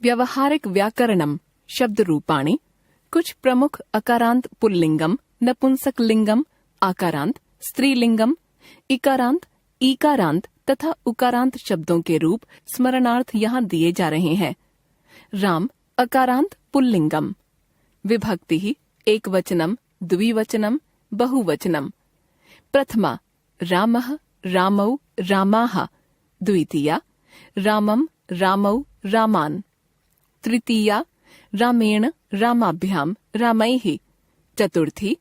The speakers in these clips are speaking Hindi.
व्यवहारिक व्याकरणम शब्द रूपाणि। कुछ प्रमुख अकारांत पुल्लिंगम, नपुंसक लिंगम, आकारांत, स्त्रीलिंगम, इकारांत, ईकारांत तथा उकारांत शब्दों के रूप स्मरणार्थ यहाँ दिए जा रहे हैं। राम अकारांत पुल्लिंगम। विभक्ति एकवचनम, द्विवचनम, बहुवचनम। प्रथमा रामः, रामौ, रामाः। द्वितीया रामम, रामौ, रामान्। तृतीया रामेण, रामाभ्याम, रामैः। चतुर्थी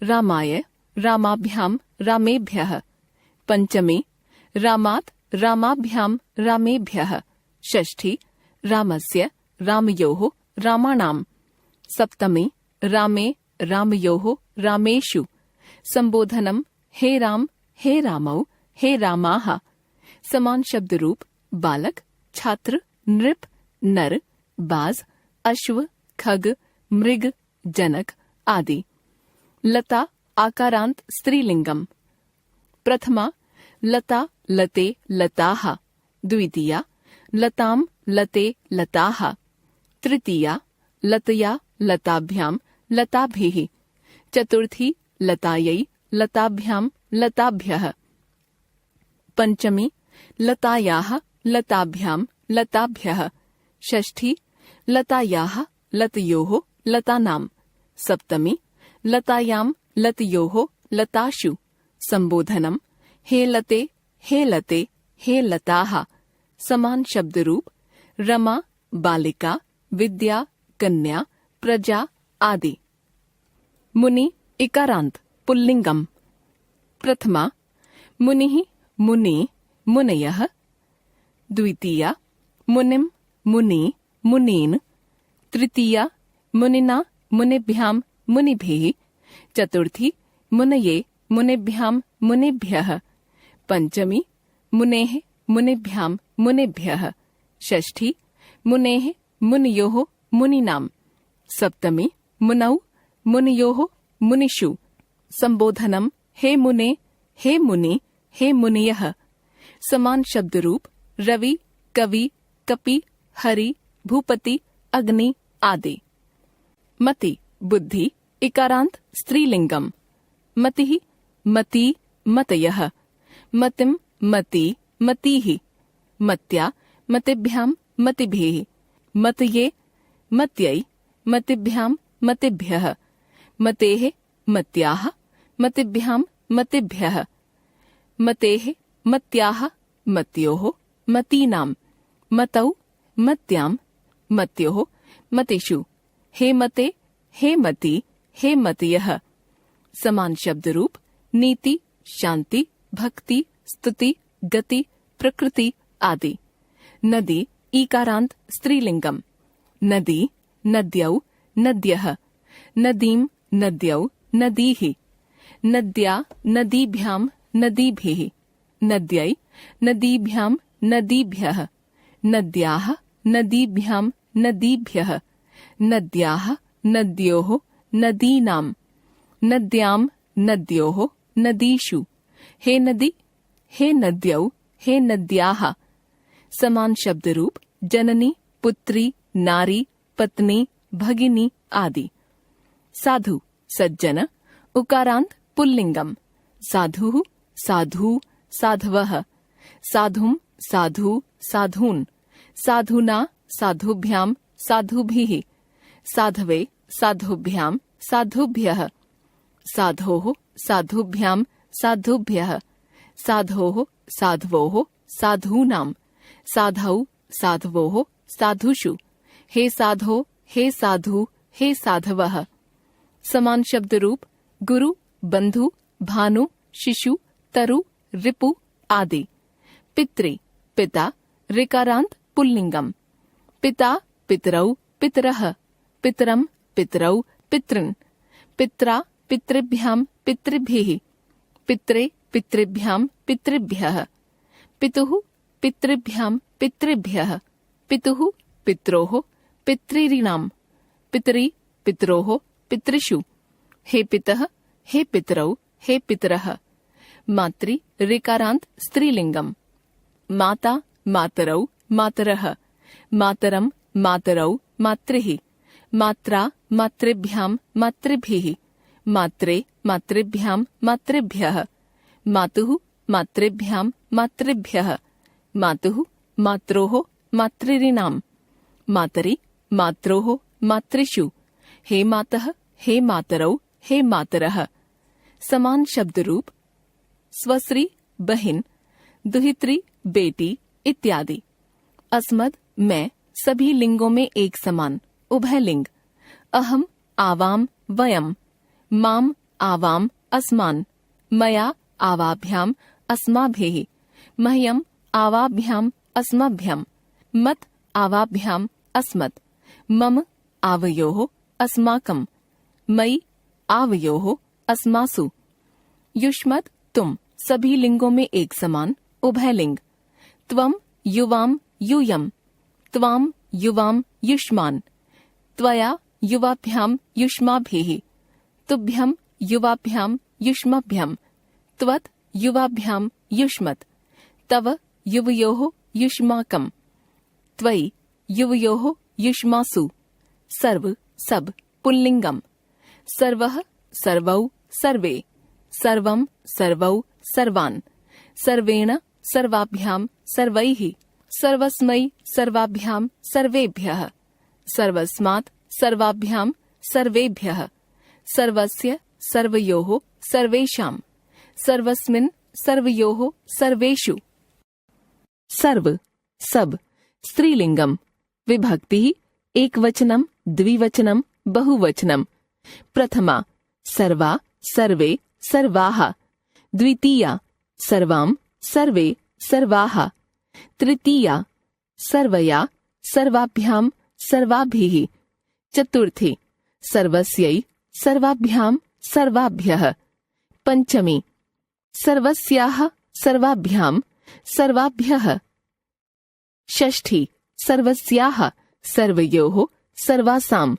रामाय, रामाभ्याम, रामेभ्यः। पंचमी रामात्, रामाभ्याम, रामेभ्यः। षष्ठी रामस्य, रामयोः, रामाणाम्। सप्तमी रामे, रामयोः, रामेषु। संबोधनम हे राम, हे रामौ, हे रामाः। समान शब्द रूप बालक, छात्र, नृप, नर, बाज, अश्व, खग, मृग, जनक आदि। लता आकारांत स्त्रीलिंगम। प्रथमा लता, लते, लताः। द्वितीया लताम, लते, लताः। तृतीया लतया, लताभ्याम, लताभिः। चतुर्थी लतायै, लताभ्याम, लताभ्यः। पंचमी लतायाः, लताभ्याम, लताभ्यः। षष्ठी लतायाः, लतयोः, लतानाम्। सप्तमी लतायां, लतयोः, लताशु। संबोधनम हे लते, हे लते, हे लताः। समान शब्द रूप रमा, बालिका, विद्या, कन्या, प्रजा आदि। मुनि इकारांत पुल्लिंगम। प्रथमा मुनिः, मुनि, मुनयः। द्वितीया मुनिम, मुनि, मुनीन्। तृतीया मुनिना, मुनिभ्याम, मुनिभिः। चतुर्थी मुनये, मुनिभ्याम, मुनिभ्यः। पंचमी मुनेः, मुनिभ्याम, मुनिभ्यः। षष्ठी मुनेः, मुनयोः, मुनीनाम्। सप्तमी मुनौ, मुनयोः, मुनिषु। संबोधनम हे मुने, हे मुनि, हे मुनियः। समान शब्द रूप रवि, कवि, कपि, हरि, भूपति, अग्नि आदि। मति बुद्धि इकारांत स्त्रीलिंगम। मतिः, मति, मतयः। मतिम, मति, मतिः। मत्या, मतिभ्याम, मतिभिः। मतये, मत्यै, मतिभ्याम, मतिभ्यः। मतेः, मत्याः, मतिभ्याम, मतिभ्यः। मतेः, मत्याः, मत्योः, मतीनाम्। मतौ, मत्याम्, मत्योः, मतिषु। हे मते, हे मति, हे मतयः। समान शब्द रूप नीति, शांति, भक्ति, स्तुति, गति, प्रकृति आदि। नदी ईकारांत स्त्रीलिंगम। नदी, नद्यौ, नद्यः। नदीम, नद्यौ, नदीः। नद्या, नदीभ्याम, नदीभिः। नद्यै, नदीभ्याम, नदीभ्यः। नद्याः, नदीभ्याम, नदीभ्यः। नद्याः, नद्योः, नदीनाम्। नद्यां, नद्योः, नदीषु। हे नदी, हे नद्यौ, हे नद्याः। समान शब्द रूप जननी, पुत्री, नारी, पत्नी, भगिनी आदि। साधु सज्जन उकारांत पुल्लिंगम। साधुः, साधु, साधवः। साधुम, साधु, साधून्। साधुना, साधुभ्याम, साधुभिः। साधवे, साधुभ्याम, साधुभ्यः। साधोः, साधुभ्याम, साधुभ्यः। साधोः, साधवोः, साधूनाम्। साधौ, साधवोः, साधुषु। हे साधो, हे साधु, हे साधवः। समान शब्द रूप गुरु, बंधु, भानु, शिशु, तरु, रिपु आदि। पितृ पिता ऋकारांत पुल्लिंगम। पिता, पितरौ, पितरः। पितरम, पितरौ, पितृन्। पित्रा, पितृभ्याम, पितृभिः। पित्रे, पितृभ्याम, पितृभ्यः। पितुः, पितृभ्याम, पितृभ्यः। पितुः, पित्रोः, पितॄणाम्। पितरि, पित्रोः, पितृषु। हे पितः, हे पितरौ, हे पितरः। मातृ ऋकारांत स्त्रीलिंगम। माता, मातरौ, मातरः। मातरम, मातरौ मातृः, मात्रा मातृभ्यां मातृभिः, मात्रे मातृभ्यां मातृभ्यः, मातुः मातृभ्यां मातृभ्यः, मातुः मात्रोः मातृणां, मातरि मात्रोः मातृषु, हे मातः हे मातरौ हे मातरः। समान शब्द रूप स्वश्री बहन, दुहित्री बेटी इत्यादि। अस्मद् मैं सभी लिंगों में एक समान उभयलिंग। अहम आवाम वयम, माम आवाम अस्मान्, मया आवाभ्याम अस्माभिः, मह्यम आवाभ्याम अस्मभ्यम, मत आवाभ्याम अस्मत्, मम आवयोः अस्माकं, मयि आवयोः अस्मासु। युष्मद् तुम सभी लिंगों में एक समान उभयलिंग। त्वम युवाम यूयम, त्वाम युवाम युष्मान्, त्वया युवाभ्याम युष्माभिः, तुभ्यं युवाभ्याम युष्मभ्यं, त्वत् युवाभ्याम युष्मत्, तव युवयोः युष्माकं, त्वयि युवयोः युष्मासु। सर्व सब पुल्लिंगम। सर्वः सर्वौ सर्वे, सर्वं सर्वौ सर्वान्, सर्वेण सर्वाभ्यां सर्वैः, सर्वस्मै सर्वाभ्यां सर्वेभ्यः, सर्वस्मात् सर्वाभ्यां सर्वेभ्यः, सर्वस्य सर्वयोः सर्वेषां, सर्वस्मिन् सर्वयोः सर्वेषु। सर्व सब स्त्रीलिंगम। विभक्ति एकवचनम द्विवचनम बहुवचनम। प्रथमा सर्वा सर्वे सर्वाः, द्वितीया सर्वां सर्वे सर्वाः, तृतीया सर्वया सर्वाभ्यां सर्वाभिः, चतुर्थी सर्वस्यै सर्वाभ्यां सर्वाभ्यः, पंचमी सर्वस्याः सर्वाभ्यां सर्वाभ्यः, षष्ठी सर्वस्याः सर्वयोः सर्वासां,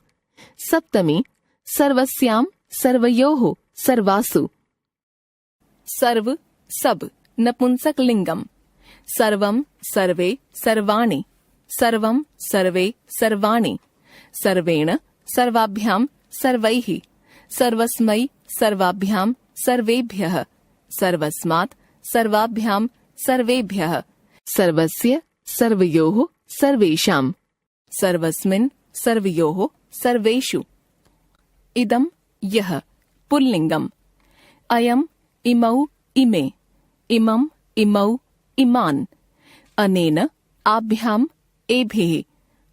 सप्तमी सर्वस्यां सर्वयोः सर्वासु। सर्व सब नपुंसक लिंगम। सर्वं सर्वे सर्वाणि, सर्वं सर्वे सर्वाणि, सर्वेण सर्वाभ्यां सर्वैः, सर्वस्मै सर्वाभ्यां सर्वेभ्यः, सर्वस्मात् सर्वाभ्यां सर्वेभ्यः, सर्वस्य सर्वयोः सर्वेषां, सर्वस्मिन् सर्वयोः सर्वेषु। इदं यः पुल्लिंगम्। अयम् इमौ इमे, इमम् इमौ इमान्, अनेन आभ्याम् एभिः,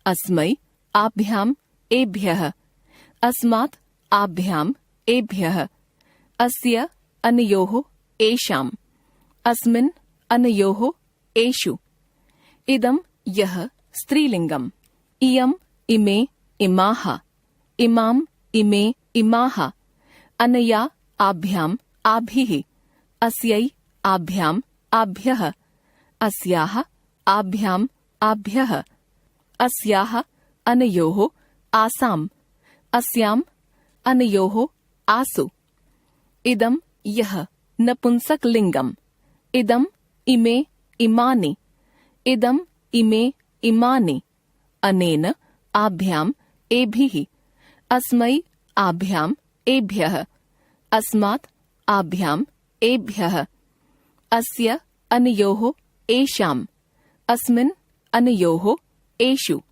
अस्मै आभ्याम् एभ्यः, अस्मात् आभ्याम् एभ्यः, अस्य अनयोः एषाम्, अस्मिन् अनयोः एषु। इदं यः स्त्रीलिंगम्। इयम् इमे इमाः, इमाम् इमे इमाः, अनया आभ्याम् आभिः, अस्यै आभ्याम् आभ्यः, अस्याः आभ्याम् आभ्यः, अस्याः अनयोः आसाम्, अस्याम् अनयोः आसु। इदं यः नपुंसकलिंगम्। इदम् इमे इमानि, इदम् इमे इमानि, अनेन आभ्याम् एभिः, अस्मै आभ्याम् एभ्यः, अस्मात् आभ्याम् एभ्यः, अस्य अनयोः एषाम्, अस्मिन् अनयोः एषु।